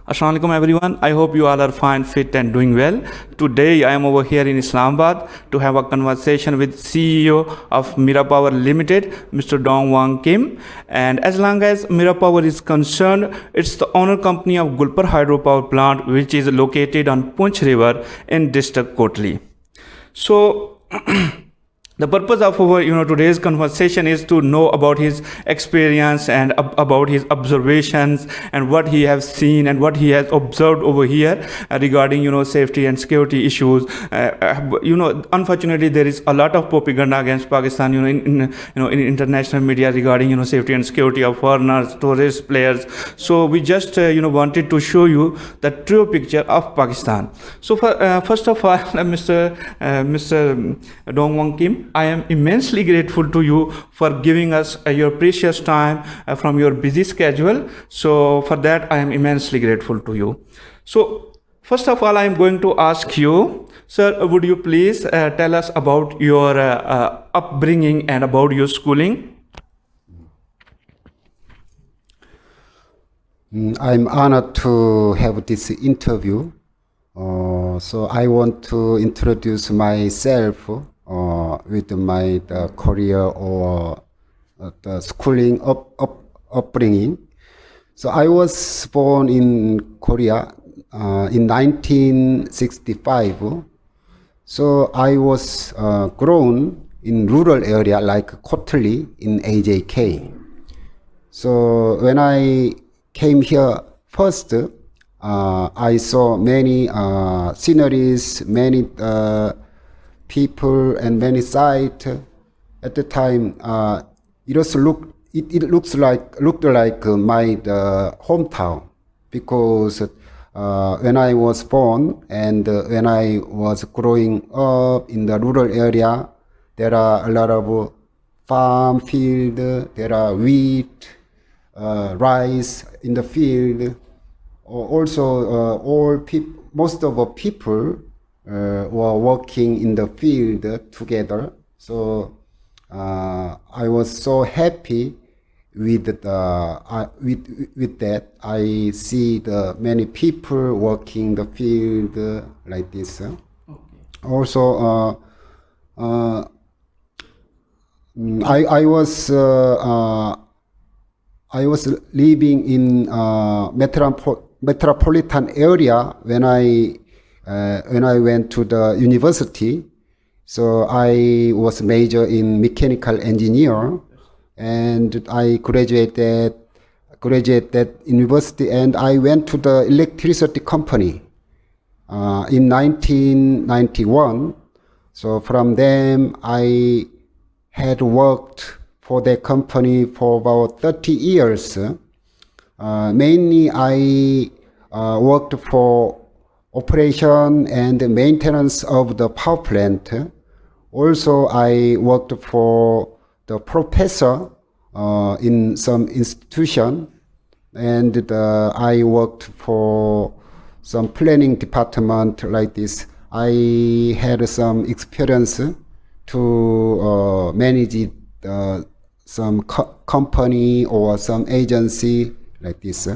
Assalamu alaikum everyone. I hope you all are fine, fit and doing well. Today I am over here in Islamabad to have a conversation with CEO of Mira Power Limited, Mr. Wong Kim. And as long as Mira Power is concerned, it's the owner company of Gulpar Hydropower Plant, which is located on Punch River in district Kotli. So the purpose of our today's conversation is to know about his experience and about his observations and what he has seen and what he has observed over here regarding safety and security issues. Unfortunately there is a lot of propaganda against Pakistan in international media regarding safety and security of foreigners, tourist players. So we just wanted to show you the true picture of Pakistan. So first of all, Mr. Wong Kim, I am immensely grateful to you for giving us your precious time from your busy schedule. So for that, I am immensely grateful to you. So first of all, I am going to ask you, sir, would you please tell us about your upbringing and about your schooling? I'm honored to have this interview. So I want to introduce myself with my career or the schooling upbringing. So I was born in Korea in 1965. So I was grown in rural area like Kotli in AJ&K. So when I came here first, I saw many sceneries, many people and many sites. At the time, it looked like my hometown, because when I was born and when I was growing up in the rural area, there are a lot of farm field, there are wheat, rice in the field. Also, most of the people were working in the field together. So I was so happy with that. I see the many people working the field like this. Okay. Also, I was living in metropolitan area when I went to the university. So I was major in mechanical engineer, and I graduated university, and I went to the electricity company in 1991. So from them I had worked for the company for about 30 years. Mainly I worked for operation and maintenance of the power plant. Also, I worked for the professor in some institution, and I worked for some planning department like this. I had some experience to manage some company or some agency like this.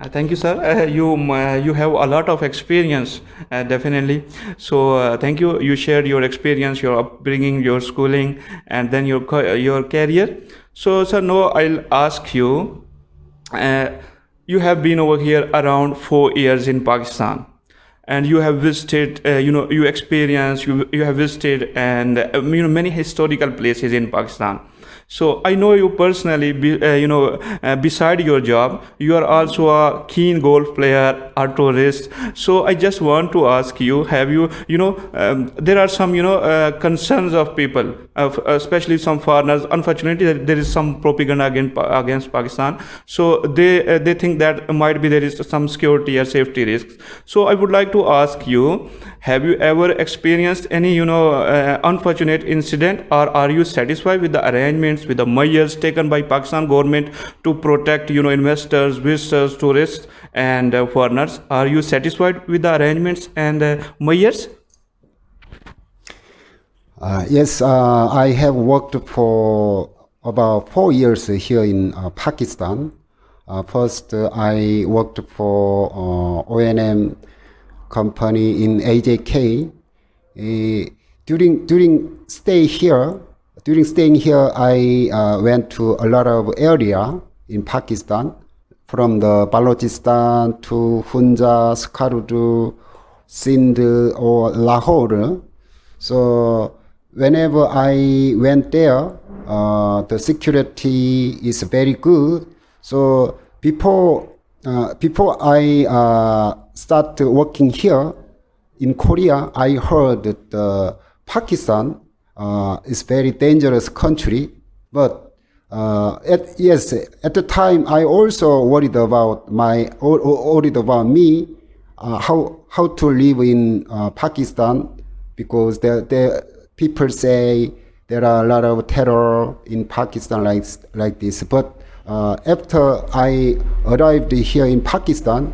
Thank you, sir. You have a lot of experience, definitely. So thank you. You shared your experience, your upbringing, your schooling, and then your career. So, sir, now I'll ask you. You have been over here around 4 years in Pakistan, and you have visited. You have visited and many historical places in Pakistan. So I know you personally, beside your job, you are also a keen golf player, a tourist. So I just want to ask you, have you, there are some, concerns of people, especially some foreigners. Unfortunately, there is some propaganda against Pakistan. So they think that might be there is some security or safety risks. So I would like to ask you, have you ever experienced any, unfortunate incident, or are you satisfied with the arrangements, with the measures taken by Pakistan government to protect, investors, visitors, tourists, and foreigners? Are you satisfied with the arrangements and measures? Yes, I have worked for about 4 years here in Pakistan. First, I worked for O&M company in AJ&K. During staying here, I went to a lot of area in Pakistan, from the Balochistan to Hunza, Skardu, Sindh, or Lahore. So whenever I went there, the security is very good. So before I start working here in Korea, I heard that Pakistan is very dangerous country. But at the time I also worried about me, how to live in Pakistan, because the people say there are a lot of terror in Pakistan like this. But after I arrived here in Pakistan,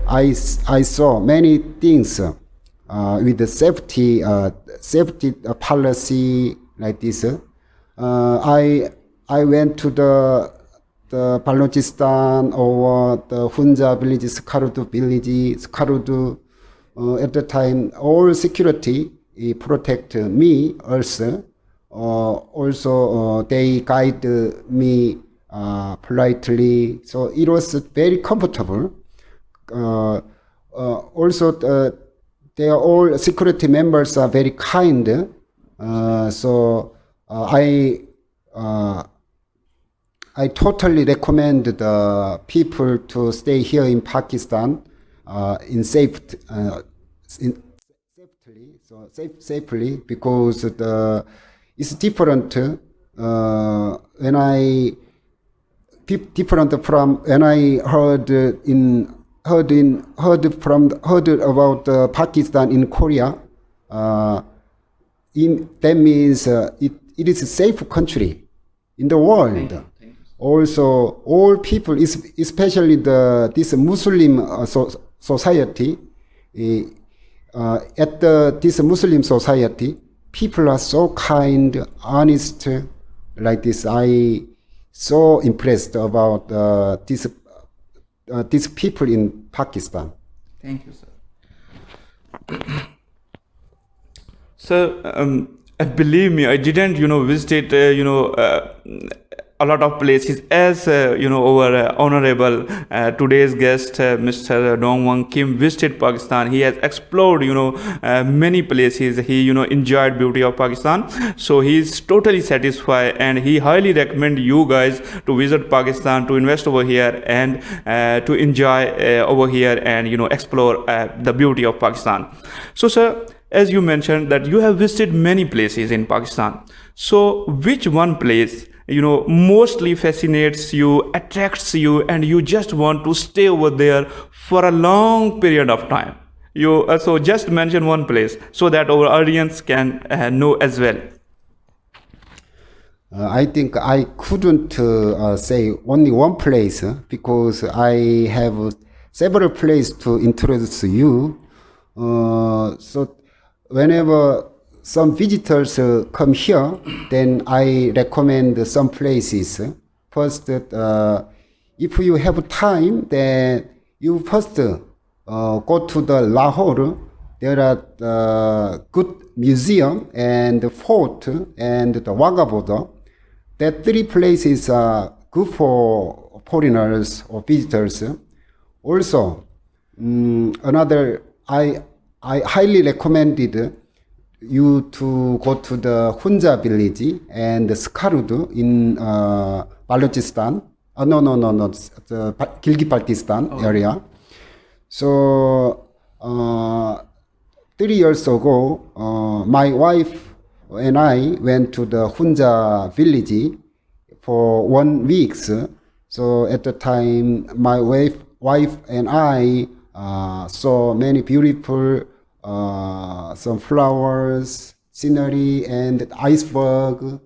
I saw many things with the safety policy like this. I went to the Balochistan or the Hunza village, Skardu village, Skardu. At the time, all security protect me also. Also, they guide me politely, so it was very comfortable. Also, they are all security members are very kind. So I totally recommend the people to stay here in Pakistan safely, because it's different different from when I heard about Pakistan in Korea. That means it is a safe country in the world. Thank you. Also, all people, especially this Muslim society, this Muslim society, people are so kind, honest, like this. I so impressed about these people in Pakistan. Thank you, sir. So, believe me, I didn't, visit, a lot of places as, our honorable today's guest, Mr. Wong Kim, visited Pakistan. He has explored, many places. He, enjoyed beauty of Pakistan. So he is totally satisfied, and he highly recommend you guys to visit Pakistan, to invest over here, and to enjoy over here, and, explore the beauty of Pakistan. So, sir, as you mentioned that you have visited many places in Pakistan. So which one place, mostly fascinates you, attracts you, and you just want to stay over there for a long period of time? You so just mention one place so that our audience can know as well. I think I couldn't say only one place, because I have several places to introduce you. So whenever some visitors come here, then I recommend some places. First, if you have time, then you first go to the Lahore. There are good museum and fort and the Wagah border. That three places are good for foreigners or visitors. Also, another, I highly recommended you to go to the Hunza village and Skardu in Balochistan. No, the Gilgit-Baltistan area. So 3 years ago, my wife and I went to the Hunza village for 1 week. So at the time, my wife and I saw many beautiful some flowers, scenery, and iceberg.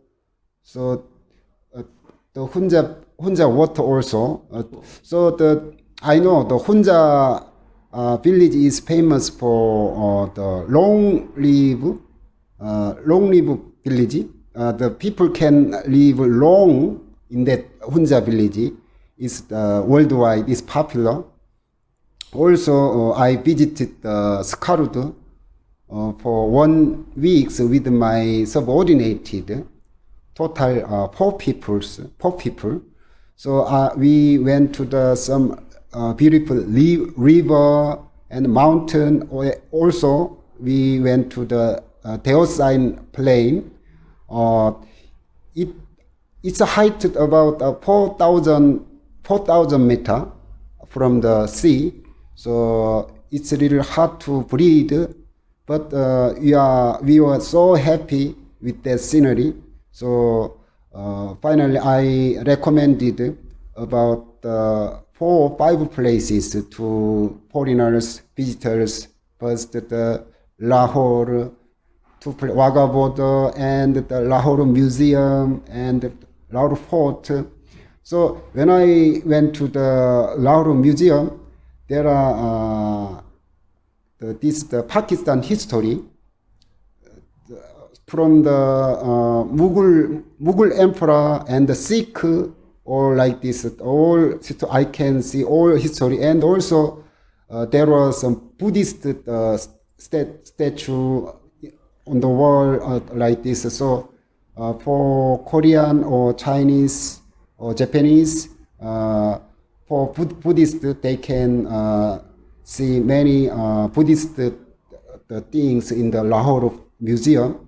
So the Hunza water also. So I know the Hunza village is famous for the long live village. The people can live long in that Hunza village, is worldwide is popular. Also, I visited Skarud for 1 week with my subordinated. Total 4 people. So we went to some beautiful river and mountain. Also, we went to the Deosine plain. It's a height about 4,000 meter from the sea. So it's a little hard to breathe, but we were so happy with that scenery. So finally, I recommended about 4 or 5 places to foreigners, visitors. First, the Lahore, to Wagah border, and the Lahore Museum, and the Lahore Fort. So when I went to the Lahore Museum, there are the Pakistan history from the Mughal emperor and the Sikh, or like this. All I can see all history, and also there was some Buddhist statue on the wall like this. So for Korean or Chinese or Japanese, for Buddhist, they can see many Buddhist the things in the Lahore Museum.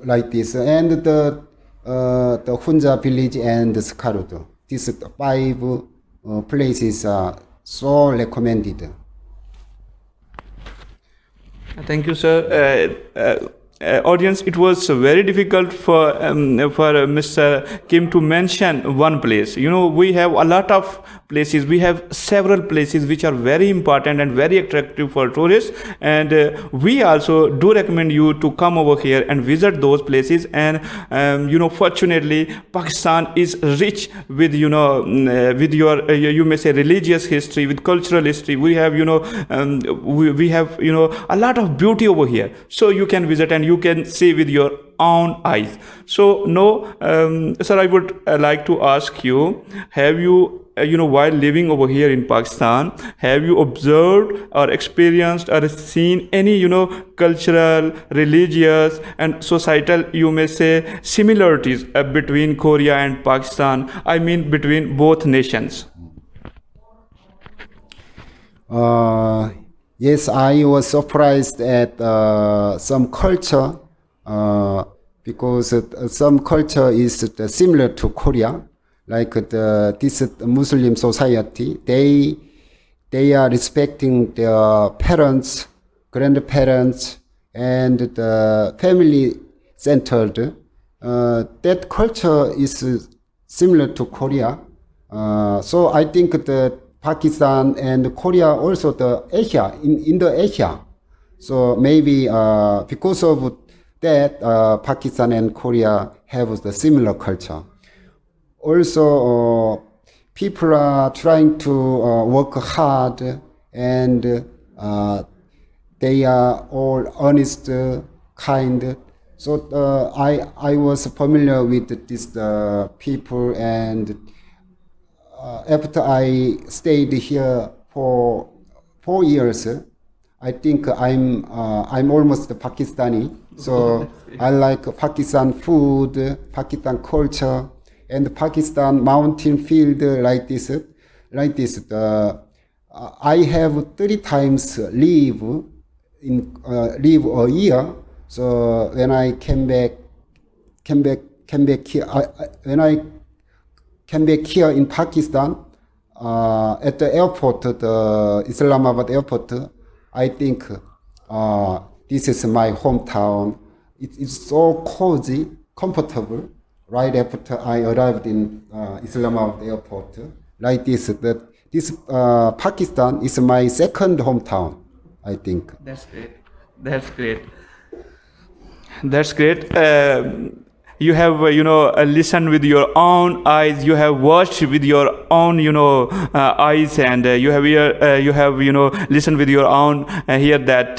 Like this, and the Hunja village and Skarud. These 5 places are so recommended. Thank you, sir. Audience, it was very difficult for Mr. Kim to mention one place. You know, we have a lot of places. We have several places which are very important and very attractive for tourists. And we also do recommend you to come over here and visit those places. And you know, fortunately, Pakistan is rich with with your you may say religious history, with cultural history. We have we have a lot of beauty over here. So you can visit and you can see with your own eyes. So sir, I would like to ask you, have you while living over here in Pakistan, have you observed or experienced or seen any cultural, religious and societal, you may say, similarities between Korea and Pakistan? I mean between both nations. Yes, I was surprised at some culture because some culture is similar to Korea, like this Muslim society. They are respecting their parents, grandparents, and the family centered. That culture is similar to Korea. So I think the Pakistan and Korea also the Asia in the Asia. So maybe because of that, Pakistan and Korea have the similar culture. Also, people are trying to work hard, and they are all honest, kind. So I was familiar with this people, and after I stayed here for 4 years, I think I'm almost Pakistani. So I like Pakistan food, Pakistan culture, and Pakistan mountain field like this. I have 30 times leave a year. So when I came back here, when I came back here in Pakistan, at the airport, the Islamabad airport, I think this is my hometown. It's so cozy, comfortable. Right after I arrived in Islamabad airport, like this, Pakistan is my second hometown, I think. That's great. That's great. That's great. you have listened with your own eyes, you have watched with your own eyes, and you have listened with your own here that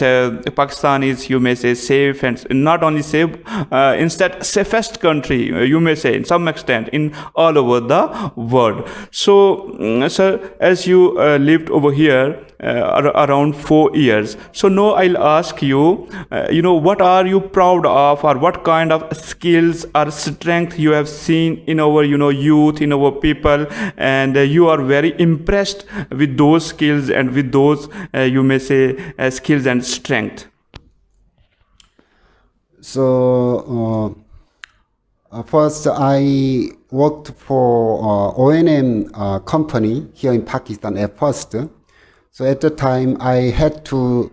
Pakistan is, you may say, safe, and not only safe, instead safest country, you may say, in some extent, in all over the world. So sir, as you lived over here around 4 years, so now I'll ask you, what are you proud of, or what kind of skills or strength you have seen in our youth, in our people, and you are very impressed with those skills and with those you may say skills and strength. So first, I worked for O&M company here in Pakistan at first. So at the time, I had to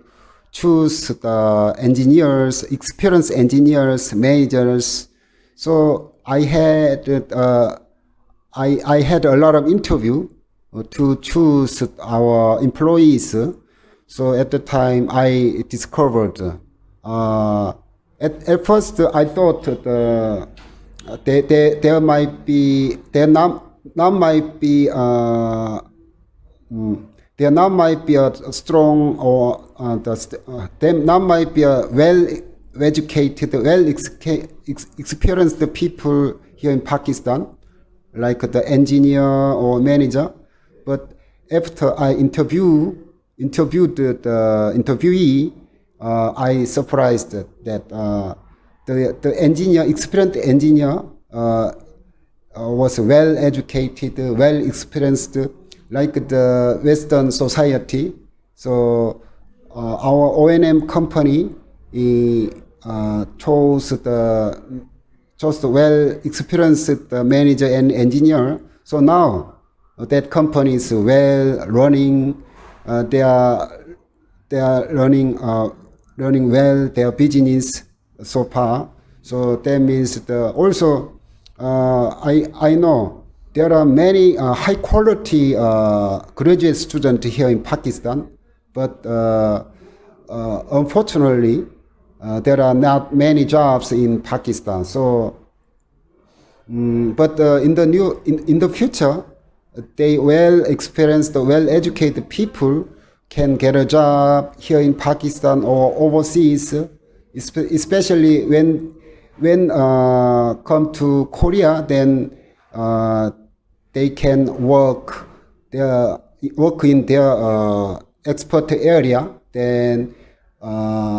choose the engineers, experienced engineers, managers. So I had a lot of interview to choose our employees. So at the time, I discovered. At first, I thought there might be there now might be there now might be a strong or there now might be a well-educated, experienced people here in Pakistan, like the engineer or manager. But after I interviewed the interviewee, I surprised that the engineer, experienced engineer, was well educated, well experienced, like the Western society. So our O&M company chose the well experienced manager and engineer. So now that company is well running. They are running well their business so far. So that means also I know there are many high quality graduate students here in Pakistan, but unfortunately there are not many jobs in Pakistan. So but in the future, they well experienced, well educated people can get a job here in Pakistan or overseas, especially when come to Korea. Then they can work in their expert area. Then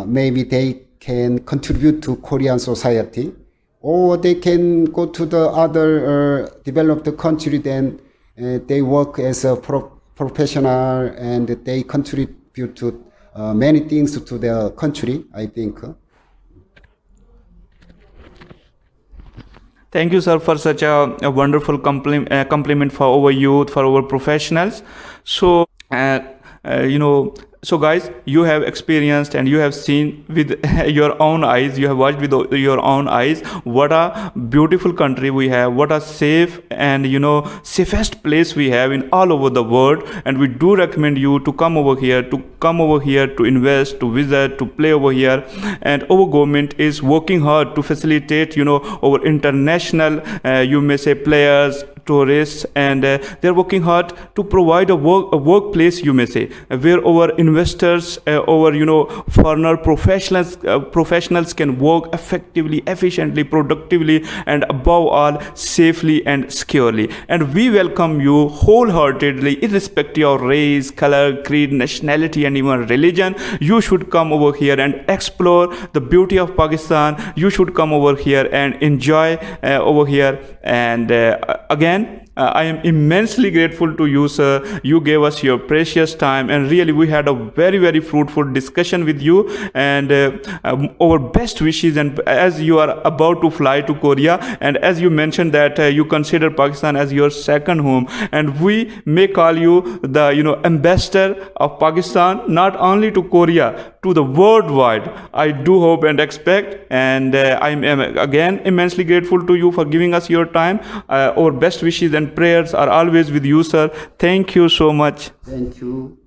maybe they can contribute to Korean society, or they can go to the other developed country. Then they work as a professional, and they contribute to many things to their country, I think. Thank you, sir, for such a wonderful compliment for our youth, for our professionals. So, so guys, you have experienced and you have seen with your own eyes, you have watched with your own eyes what a beautiful country we have, what a safe and safest place we have in all over the world. And we do recommend you to come over here, to invest, to visit, to play over here. And our government is working hard to facilitate our international you may say players, tourists, and they're working hard to provide a workplace, you may say, where our investors, our foreigner professionals can work effectively, efficiently, productively, and above all safely and securely. And we welcome you wholeheartedly, irrespective of race, color, creed, nationality, and even religion. You should come over here and explore the beauty of Pakistan. You should come over here and enjoy over here. And again, I am immensely grateful to you, sir. You gave us your precious time, and really we had a very, very fruitful discussion with you. And our best wishes. And as you are about to fly to Korea, and as you mentioned that you consider Pakistan as your second home, and we may call you the ambassador of Pakistan, not only to Korea, to the worldwide. I do hope and expect, and I am again immensely grateful to you for giving us your time. Our best wishes and prayers are always with you, sir. Thank you so much. Thank you.